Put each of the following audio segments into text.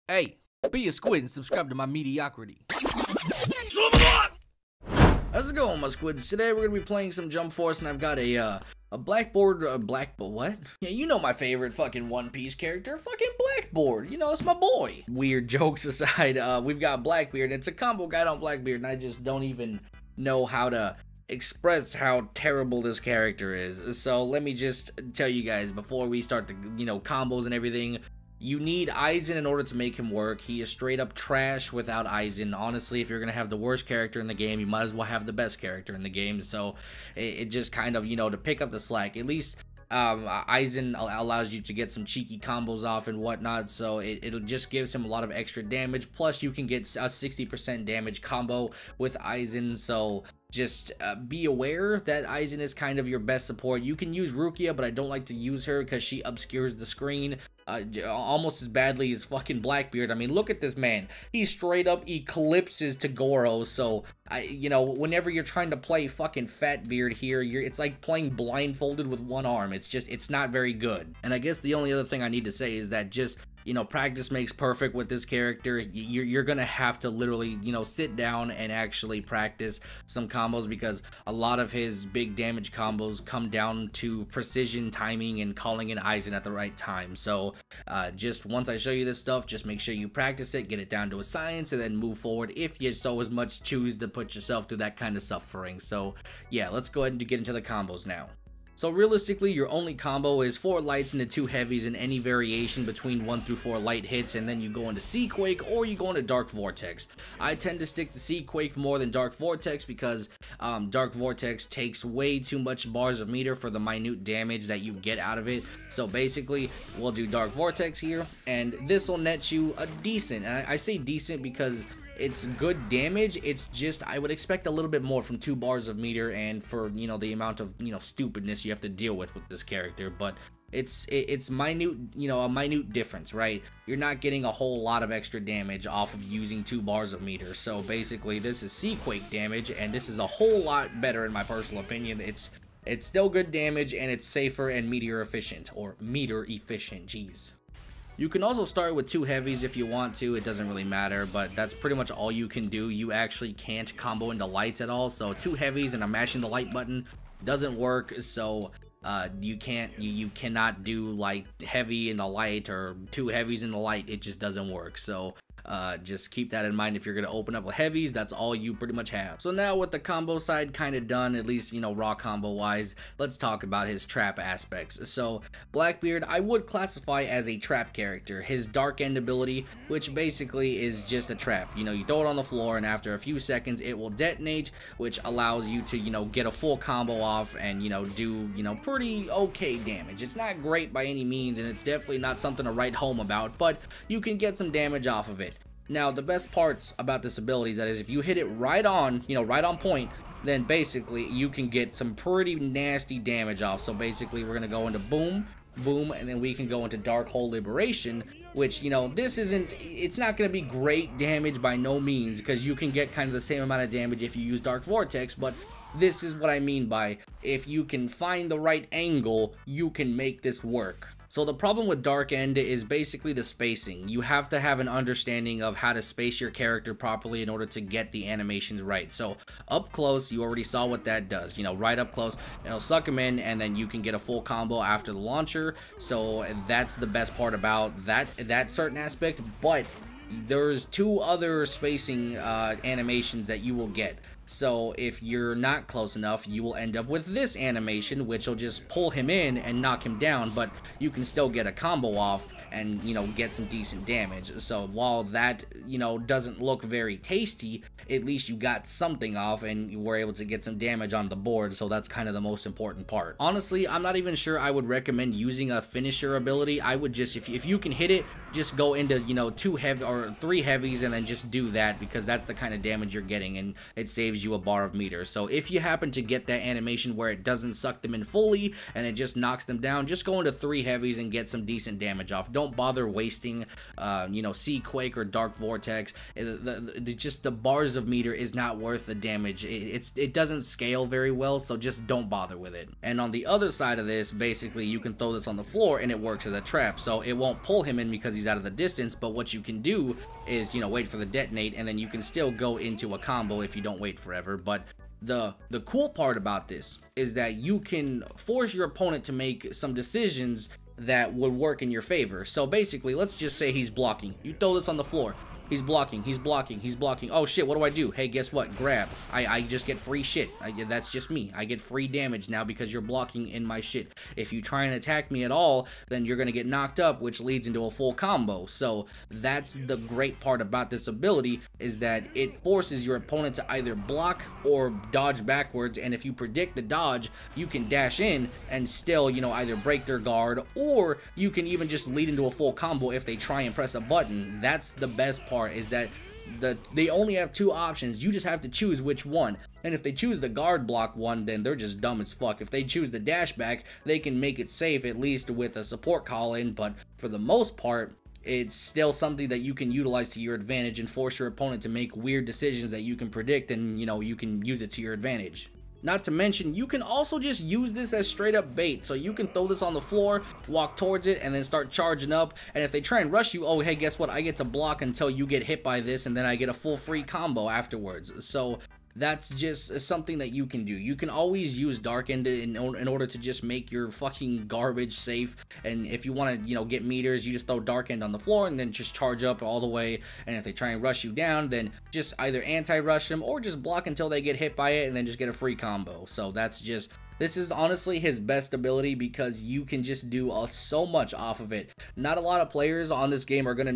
Hey, be a squid and subscribe to my mediocrity. How's it going, my squids? Today we're gonna be playing some Jump Force, and I've got a Blackboard, what? Yeah, you know my favorite fucking One Piece character, fucking Blackboard. You know, it's my boy. Weird jokes aside, we've got Blackbeard. It's a combo guide on Blackbeard, and I just don't even know how to express how terrible this character is. So let me just tell you guys before we start the, combos and everything. You need Aizen in order to make him work. He is straight up trash without Aizen. Honestly, if you're going to have the worst character in the game, you might as well have the best character in the game. So it just kind of, to pick up the slack. At least Aizen allows you to get some cheeky combos off and whatnot. So it just gives him a lot of extra damage. Plus, you can get a 60% damage combo with Aizen. So just be aware that Aizen is kind of your best support. You can use Rukia, but I don't like to use her because she obscures the screen almost as badly as fucking Blackbeard. I mean, look at this man. He straight up eclipses to Goro. So, whenever you're trying to play fucking Fatbeard here, it's like playing blindfolded with one arm. It's not very good. And I guess the only other thing I need to say is that just practice makes perfect with this character. You're gonna have to literally, sit down and actually practice some combos, because a lot of his big damage combos come down to precision, timing, and calling in Aizen at the right time. So just once I show you this stuff, just make sure you practice it, get it down to a science, and then move forward if you so as much choose to put yourself through that kind of suffering. So yeah, let's go ahead and get into the combos now. So realistically, your only combo is 4 lights into 2 heavies and any variation between 1 through 4 light hits, and then you go into Sea Quake or you go into Dark Vortex. I tend to stick to Sea Quake more than Dark Vortex because Dark Vortex takes way too much bars of meter for the minute damage that you get out of it. So basically, we'll do Dark Vortex here, and this will net you a decent, and I say decent because it's good damage. It's just I would expect a little bit more from 2 bars of meter, and for the amount of stupidness you have to deal with this character. But it's minute, a minute difference, right? You're not getting a whole lot of extra damage off of using 2 bars of meter. So basically, this is Sea Quake damage, and this is a whole lot better in my personal opinion. It's still good damage, and it's safer and meter efficient, jeez. You can also start with 2 heavies if you want to. It doesn't really matter, but that's pretty much all you can do. You actually can't combo into lights at all. So 2 heavies and I'm mashing the light button doesn't work. So you cannot do like heavy in the light or 2 heavies in the light. It just doesn't work. So just keep that in mind. If you're going to open up with heavies, that's all you pretty much have. So now with the combo side kind of done, at least raw combo wise, let's talk about his trap aspects. So Blackbeard, I would classify as a trap character. His dark end ability, which basically is just a trap, you throw it on the floor, and after a few seconds it will detonate, which allows you to get a full combo off and do pretty okay damage. It's not great by any means, and it's definitely not something to write home about, but you can get some damage off of it. Now, the best parts about this ability is that if you hit it right on, right on point, then basically you can get some pretty nasty damage off. So basically, we're going to go into boom, boom, and then we can go into Dark Hole Liberation, which, it's not going to be great damage by no means, because you can get kind of the same amount of damage if you use Dark Vortex, but this is what I mean by if you can find the right angle, you can make this work. So the problem with Dark End is basically the spacing. You have to have an understanding of how to space your character properly in order to get the animations right. So up close, you already saw what that does. Right up close, it'll suck them in, and then you can get a full combo after the launcher. So that's the best part about that certain aspect. But there's 2 other spacing animations that you will get. So if you're not close enough, you will end up with this animation, which will just pull him in and knock him down, but you can still get a combo off and get some decent damage. So while that doesn't look very tasty, at least you got something off and you were able to get some damage on the board. So that's kind of the most important part. Honestly, I'm not even sure I would recommend using a finisher ability. I would just, if you can hit it, just go into 2 heavy or 3 heavies and then just do that, because that's the kind of damage you're getting and it saves you a bar of meter. So if you happen to get that animation where it doesn't suck them in fully and it just knocks them down, just go into 3 heavies and get some decent damage off. don't bother wasting, you know, Sea Quake or Dark Vortex. Just the bars of meter is not worth the damage. It doesn't scale very well, so just don't bother with it. And on the other side of this, basically, you can throw this on the floor and it works as a trap, so it won't pull him in because he's out of the distance. But what you can do is, you know, wait for the detonate, and then you can still go into a combo if you don't wait forever. But the cool part about this is that you can force your opponent to make some decisions that would work in your favor. So basically, let's just say he's blocking. You throw this on the floor. He's blocking, he's blocking, he's blocking. Oh shit, what do I do? Hey, guess what? Grab. I just get free shit. That's just me. I get free damage now because you're blocking in my shit. If you try and attack me at all, then you're gonna get knocked up, which leads into a full combo. So that's the great part about this ability, is that it forces your opponent to either block or dodge backwards, and if you predict the dodge, you can dash in and still, you know, either break their guard, or you can even just lead into a full combo if they try and press a button. That's the best part, is that they only have two options. You just have to choose which one. And if they choose the guard block one, then they're just dumb as fuck. If they choose the dash back, they can make it safe, at least with a support call in. But for the most part, it's still something that you can utilize to your advantage and force your opponent to make weird decisions that you can predict, and, you know, you can use it to your advantage. Not to mention, you can also just use this as straight up bait. So you can throw this on the floor, walk towards it, and then start charging up. And if they try and rush you, oh, hey, guess what? I get to block until you get hit by this, and then I get a full free combo afterwards. So that's just something that you can do. You can always use Dark End in order to just make your fucking garbage safe. And if you want to, you know, get meters, you just throw Dark End on the floor and then just charge up all the way. And if they try and rush you down, then just either anti-rush them or just block until they get hit by it and then just get a free combo. So that's just... This is honestly his best ability because you can just do so much off of it. Not a lot of players on this game are gonna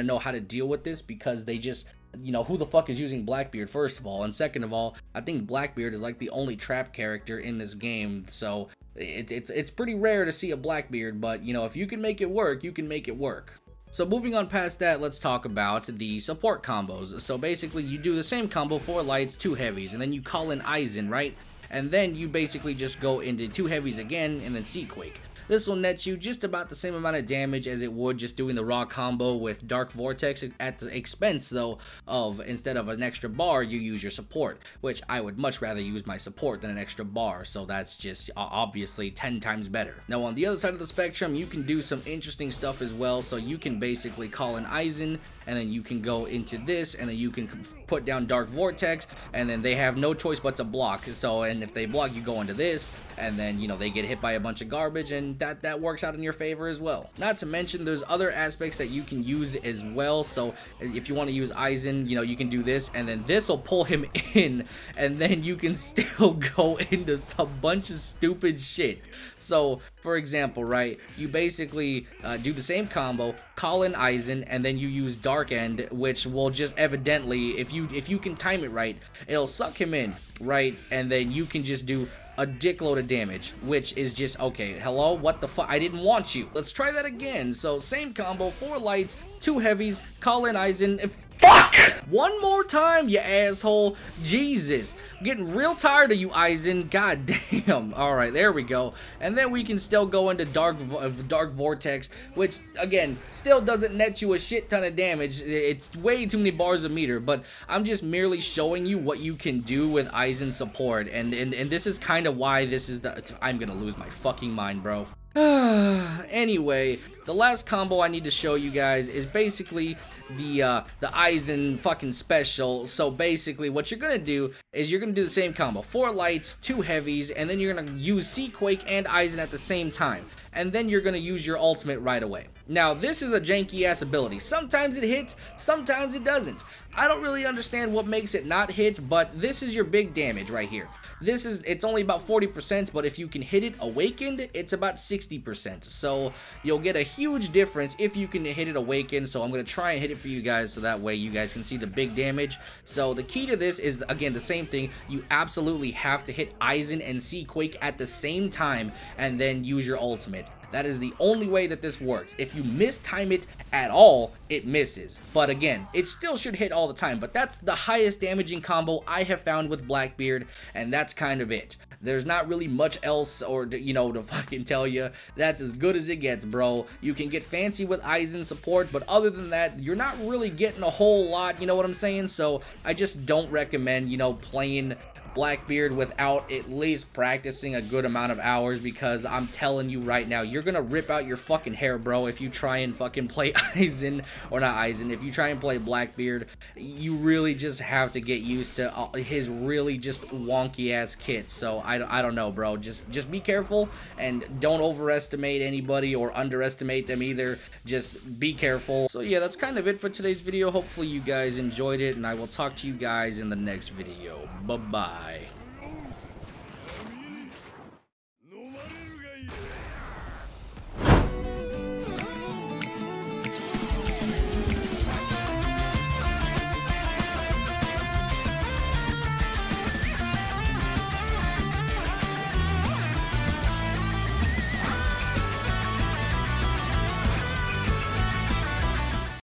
know how to deal with this, because they just, you know, who the fuck is using Blackbeard, first of all, and second of all, I think Blackbeard is like the only trap character in this game, so it's pretty rare to see a Blackbeard. But, you know, if you can make it work, you can make it work. So moving on past that, let's talk about the support combos. So basically, you do the same combo, 4 lights, 2 heavies, and then you call in iZam, right? And then you basically just go into 2 heavies again, and then Sea Quake. This will net you just about the same amount of damage as it would just doing the raw combo with Dark Vortex, at the expense, though, of, instead of an extra bar, you use your support, which I would much rather use my support than an extra bar, so that's just obviously 10 times better. Now, on the other side of the spectrum, you can do some interesting stuff as well, so you can basically call in iZam, and then you can go into this, and then you can put down Dark Vortex, and then they have no choice but to block. So, and if they block, you go into this, and then, you know, they get hit by a bunch of garbage, and that works out in your favor as well. Not to mention, there's other aspects that you can use as well. So if you want to use iZam, you know, you can do this, and then this will pull him in, and then you can still go into some bunch of stupid shit. So, for example, right, you basically do the same combo, call in iZam, and then you use Dark End, which will just evidently, if you can time it right, it'll suck him in, right, and then you can just do a dickload of damage, which is just, okay, hello, what the fuck, I didn't want you. Let's try that again. So, same combo, 4 lights, 2 heavies, call in iZam. Fuck! One more time, you asshole. Jesus. I'm getting real tired of you, iZam. God damn. Alright, there we go. And then we can still go into Dark Vortex, which, again, still doesn't net you a shit ton of damage. It's way too many bars a meter, but I'm just merely showing you what you can do with iZam support. And this is kind of why this is the... I'm gonna lose my fucking mind, bro. Anyway, the last combo I need to show you guys is basically the iZam fucking special. So basically what you're gonna do is you're gonna do the same combo, 4 lights, 2 heavies, and then you're gonna use Sea Quake and iZam at the same time, and then you're gonna use your ultimate right away. Now, this is a janky ass ability. Sometimes it hits, sometimes it doesn't. I don't really understand what makes it not hit, but this is your big damage right here. It's only about 40%, but if you can hit it awakened, it's about 60%. So you'll get a huge difference if you can hit it awakened. So I'm going to try and hit it for you guys so that way you guys can see the big damage. So the key to this is, again, the same thing. You absolutely have to hit iZam and Sea Quake at the same time and then use your ultimate. That is the only way that this works. If you mistime it at all, it misses. But again, it still should hit all the time. But that's the highest damaging combo I have found with Blackbeard, and that's kind of it. there's not really much else or to fucking tell you. That's as good as it gets, bro. You can get fancy with iZen support, but other than that, you're not really getting a whole lot, you know what I'm saying? So I just don't recommend, playing Blackbeard without at least practicing a good amount of hours, because I'm telling you right now, you're gonna rip out your fucking hair, bro, if you try and fucking play iZen, or not iZen, if you try and play Blackbeard. You really just have to get used to his really just wonky ass kits. So I don't know, bro. Just be careful and don't overestimate anybody or underestimate them either. Just be careful. So yeah, that's kind of it for today's video. Hopefully you guys enjoyed it, and I will talk to you guys in the next video. Bye-bye.